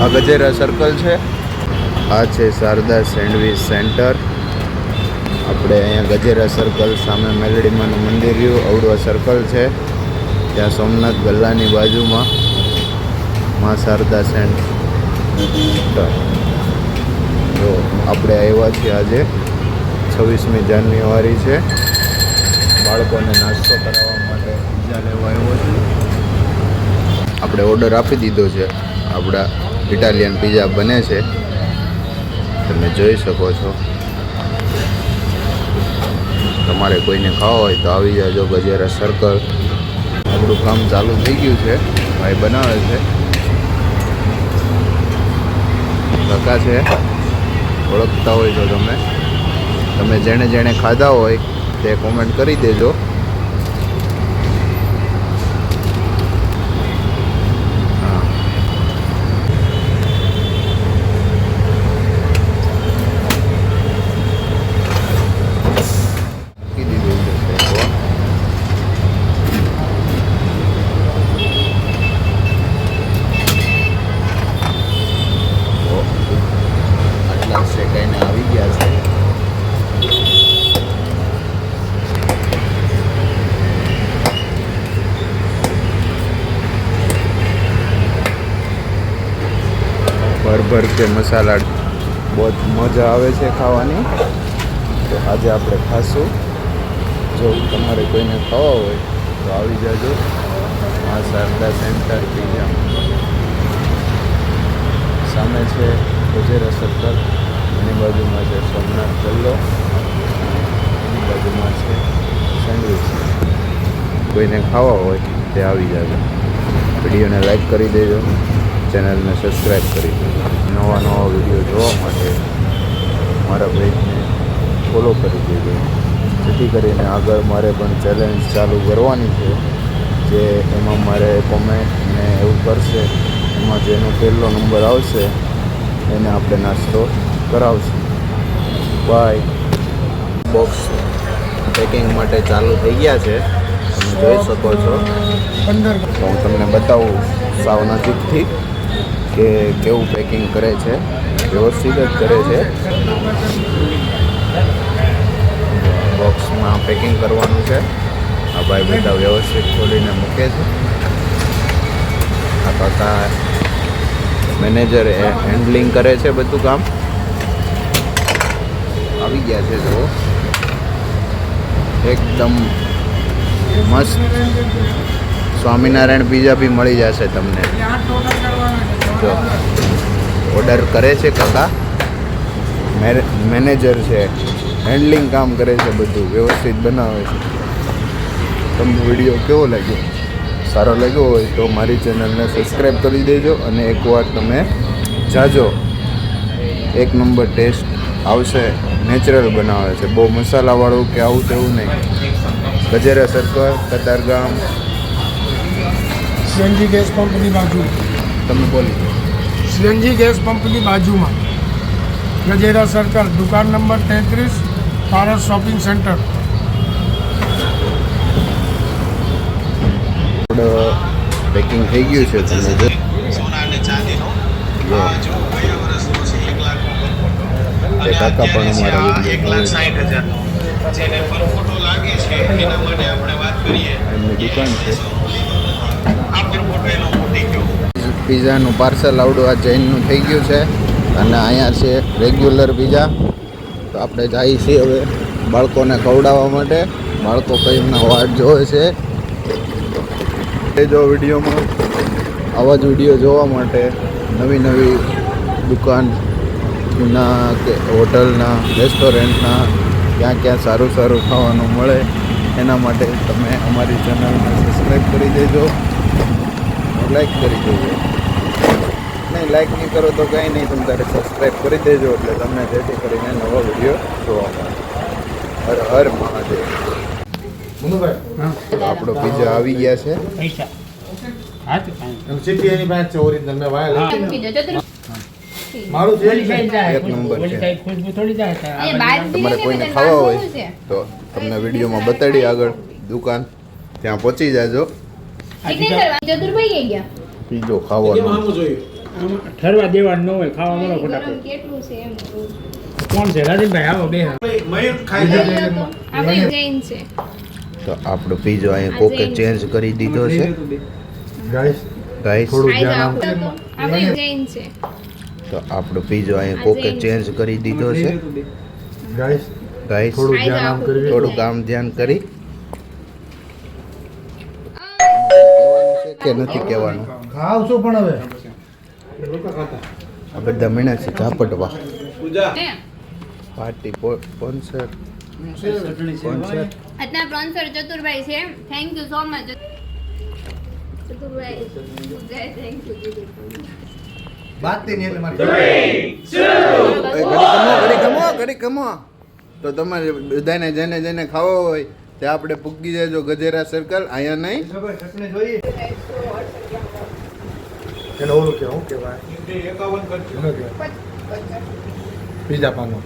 આ ગજેરા સર્કલ છે. આ છે શારદા સેન્ડવિચ સેન્ટર. આપણે અહીંયા ગજેરા સર્કલ સામે મેલડીમાનું મંદિર રહ્યું. અવડવા સર્કલ છે. ત્યાં સોમનાથ ગલ્લાની બાજુમાં માં શારદા સેન્ટર. જો આપણે આવ્યા છીએ આજે 26મી જાન્યુઆરી છે. બાળકોને નાસ્તો કરાવવા માટે પીઝા લેવા આવ્યો છું. આપણે ઓર્ડર આપી દીધો છે. આપણા ઇટાલિયન પીઝા બને છે, તમે જોઈ શકો છો. તમારે કોઈને ખાવા હોય તો આવી જાજો ગજેરા સર્કલ. આપણું કામ ચાલુ થઈ ગયું છે. ભાઈ બનાવે છે. કાકા છે, ઓળખતા હોય તો તમે જેણે જેણે ખાધા હોય તે કોમેન્ટ કરી દેજો. ભર કે મસાલા બહુ મજા આવે છે ખાવાની. તો આજે આપણે ખાશું. જો તમારે કોઈને ખાવા હોય તો આવી જાજો આ શારદા સેન્ટર પીઝા. સામે છે ગજેરા સર્કલ, એની બાજુમાં છે સોમનાથ ગલ્લો, એની બાજુમાં છે સેન્ડવિચ. કોઈને ખાવા હોય તે આવી જાજો. વિડીયોને લાઈક કરી દેજો, ચેનલને સબસ્ક્રાઈબ કરી દેજો. નવા વિડીયો જોવા માટે મારા પેજને ફોલો કરી દેજો, જેથી કરીને આગળ મારે પણ ચેલેન્જ ચાલુ કરવાની છે. જે એમાં મારે કોમેન્ટ ને એવું કરશે, એમાં જેનો પહેલો નંબર આવશે એને આપણે નાસ્તો કરાવશું. બાય. બોક્સ પેકિંગ માટે ચાલુ થઈ ગયા છે, તમે જોઈ શકો છો. તો હું તમને બતાવું સાવ નજીકથી કે કેવું પેકિંગ કરે છે. વ્યવસ્થિત જ કરે છે. બોક્સમાં પેકિંગ કરવાનું છે. આ ભાઈ બધા વ્યવસ્થિત ખોલીને મૂકે છે. આ કાકા મેનેજર હેન્ડલિંગ કરે છે બધું કામ. આવી ગયા છે જો, એકદમ મસ્ત સ્વામિનારાયણ પીઝા બી મળી જશે તમને. જો ઓર્ડર કરે છે કાકા, મેનેજર છે, હેન્ડલિંગ કામ કરે છે, બધું વ્યવસ્થિત બનાવે છે. તમને વિડીયો કેવો લાગ્યો? સારો લાગ્યો હોય તો મારી ચેનલને સબસ્ક્રાઈબ કરી દેજો અને એકવાર તમે જાજો. એક નંબર ટેસ્ટ આવશે. નેચરલ બનાવે છે, બહુ મસાલાવાળું કે આવું તેવું નહીં. Gajera circle, Katargam, CNG gas પંપની બાજુ. તમે બોલી સીએનજી ગેસ પંપની બાજુમાં ગજેરા સર્કલ, દુકાન નંબર 33, પારસ શોપિંગ સેન્ટર. પેકિંગ થઈ ગયું છે. તમે તે કાકા પણ અમારા એમની દુકાન છે. પીઝાનું પાર્સલ આવડું આ ચેઇનનું થઈ ગયું છે અને અહીંયા છે રેગ્યુલર પીઝા. તો આપણે જઈએ છીએ હવે બાળકોને ખવડાવવા માટે. બાળકો કઈના વાટ જોવે છે. એ જો વિડીયોમાં આવા જ વિડીયો જોવા માટે નવી દુકાનના કે હોટલના, રેસ્ટોરન્ટના, ક્યાં સારું ખાવાનું મળે એના માટે તમે અમારી ચેનલને સબસ્ક્રાઈબ કરી દેજો, લાઈક કરી દેજો. નહીં લાઈક નહીં કરો તો કંઈ નહીં, તમે તારે સબસ્ક્રાઈબ કરી દેજો એટલે તમને જેથી કરીને નવા વિડીયો જોવા મળે. હર હર મહાદેવ. આપણો પીઝા આવી ગયા છે. એક નંબર છે. તમારે કોઈને ખાવા હોય તો તમને વિડીયોમાં બતાડી આગળ દુકાન, ત્યાં પહોંચી જાજો. પીઝો ખાવાનો આમાં ઠરવા દેવાનું ન હોય ખાવા મળો ગરમ ફટાફટ કેટલું છે એમ કહું છું. કોણ છે રાજનભાઈ આવો બે આપણે જૈન છે. તો આપણો પીઝો અહીંયા કોકે ચેન્જ કરી દીધો છે ગાઈસ આપણે જૈન છે. તો આપણો પીઝો અહીંયા કોકે ચેન્જ કરી દીધો છે ગાઈસ થોડું કામ ધ્યાન કરી કે નથી કહેવાનું ખાવશું પણ હવે આ બધા મહિના છે ઝાપટવા હે? પાર્ટી સ્પોન્સર આજના સ્પોન્સર ચતુરભાઈ છે. Thank you so much Chaturbhai. Thank you. વાત નહીં એટલે મારી ઘડી કમો તો તમારે બધાને જેને ખાવો હોય તે આપણે પૂકી જજો ગજેરા સર્કલ અહીંયા નહીં એને ઓલું કે શું કહેવાય પીઝા પાનો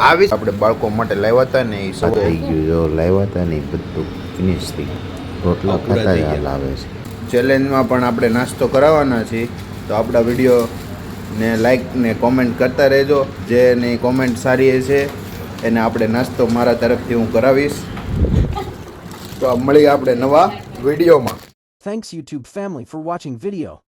આવી આપણે બાળકો માટે લાવ્યા હતા ને એ સજાઈ ગયું જો લાવ્યા હતા ને એ બધું ફિનિશ થઈ ગયું રોટલા ખાતા જ હાલ આવે છે ચેલેન્જમાં પણ આપણે નાસ્તો કરાવવાના છીએ તો આપણા વિડીયો ને લાઈક ને કોમેન્ટ કરતા રહેજો જેની કોમેન્ટ સારી છે એને આપણે નાસ્તો મારા તરફથી હું કરાવીશ તો મળીએ આપણે નવા વિડીયોમાં. Thanks YouTube family for watching video.